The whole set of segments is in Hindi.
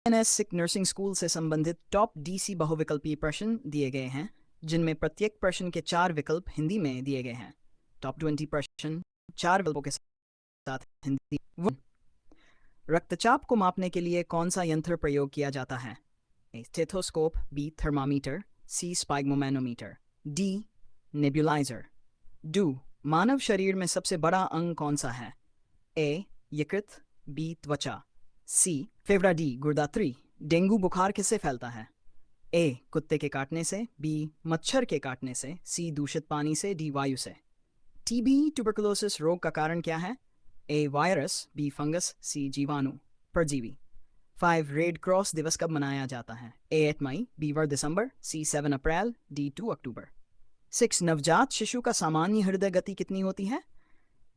एनएस सिख नर्सिंग स्कूल से संबंधित टॉप डीसी बहुविकल्पीय प्रश्न दिए गए हैं, जिनमें प्रत्येक प्रश्न के 4 विकल्प हिंदी में दिए गए हैं। टॉप 20 प्रश्न 4 विकल्पों के साथ हिंदी। रक्तचाप को मापने के लिए कौन सा यंत्र प्रयोग किया जाता है? A stethoscope, B thermometer, C sphygmomanometer, D nebuliser. डू मानव शरीर में सबसे बड़ा अंग कौन सा है? ए यकृत, बी त्वचा, सी फेफड़ा, डी गुर्दात्री। डेंगू बुखार किससे फैलता है? ए कुत्ते के काटने से, बी मच्छर के काटने से, सी दूषित पानी से, डी वायु से। टीबी ट्यूबरकुलोसिस रोग का कारण क्या है? ए वायरस, बी फंगस, सी जीवाणु परजीवी। 5 रेड क्रॉस दिवस कब मनाया जाता है? ए 8 मई, बी 1 दिसंबर, सी 7 अप्रैल, डी 2 अक्टूबर। 6 नवजात शिशु का सामान्य हृदय गति कितनी होती है?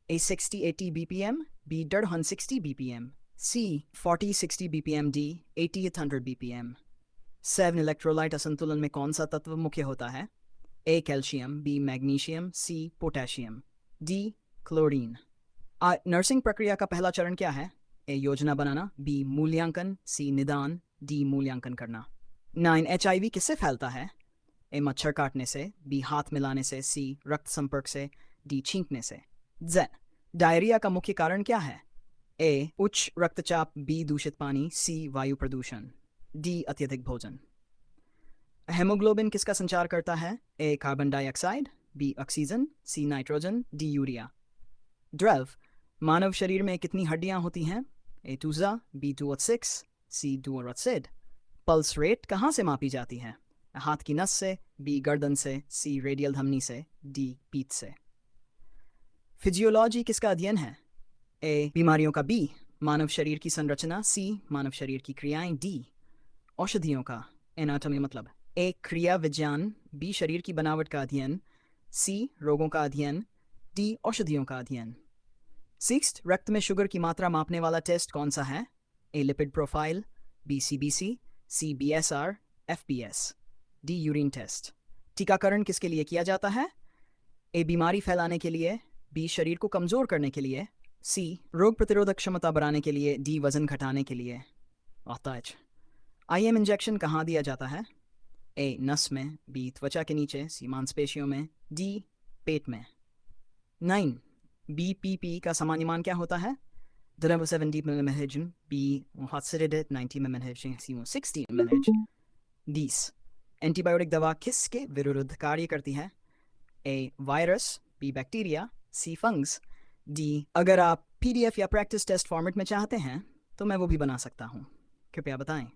A 60-80 BPM, B 160 BPM, C 40-60 BPM, D 80-100 BPM. 7 electrolyte असंतुलन में कौन सा तत्व मुख्य होता है? A calcium, B magnesium, C potassium, D chlorine. Nursing प्रक्रिया का पहला चरण क्या है? ए योजना बनाना, बी मूल्यांकन, सी निदान, डी मूल्यांकन करना। 9 एचआईवी किससे फैलता है? ए मच्छर काटने से, बी हाथ मिलाने से, सी रक्त संपर्क से, डी छींकने से। जेड डायरिया का मुख्य कारण क्या है? ए उच्च रक्तचाप, बी दूषित पानी, सी वायु प्रदूषण, डी अत्यधिक भोजन। हेमोग्लोबिन किसका संचार करता है? A carbon dioxide, B oxygen, C nitrogen, D urea. 12 मानव शरीर में कितनी हड्डियां होती हैं? ए टूजा, बी 2/6, सी 2/8। पल्स रेट कहाँ से मापी जाती है? हाथ की नस से, बी गर्दन से, सी रेडियल धमनी से, डी पीठ से। फिजियोलॉजी किसका अध्ययन है? ए बीमारियों का, बी मानव शरीर की संरचना, सी मानव शरीर की क्रियाएं, डी औषधियों का एनाटॉमी मतलब। ए क्रिया विज्ञान, बी शरीर की बनावट का अध्ययन, सी रोगों का अध्ययन, डी औषधियों का अध्ययन। 6 रक्त में शुगर की मात्रा मापने वाला टेस्ट कौन सा है? A lipid profile, B CBC, C BSR, FPS, D urine test. टीकाकरण किसके लिए किया जाता है? ए बीमारी फैलाने के लिए, बी शरीर को कमजोर करने के लिए, सी रोग प्रतिरोधक क्षमता बढ़ाने के लिए, डी वजन घटाने के लिए। आईएम इंजेक्शन कहाँ दिया जाता है? ए नस में, बी त्वचा के नीचे, सी मांसपेशियों में, डी पेट में। 9 बीपीपी का सामान्य मान क्या होता है? The number 70 mmHg, B 190 mmHg, C 60 mmHg। 10 antibiotic दवा किसके विरुद्ध कार्य करती है? A virus, B bacteria, C fungus, D. अगर आप पीडीएफ या प्रैक्टिस टेस्ट फॉर्मेट में चाहते हैं तो मैं वो भी बना सकता हूँ, कृपया बताएं।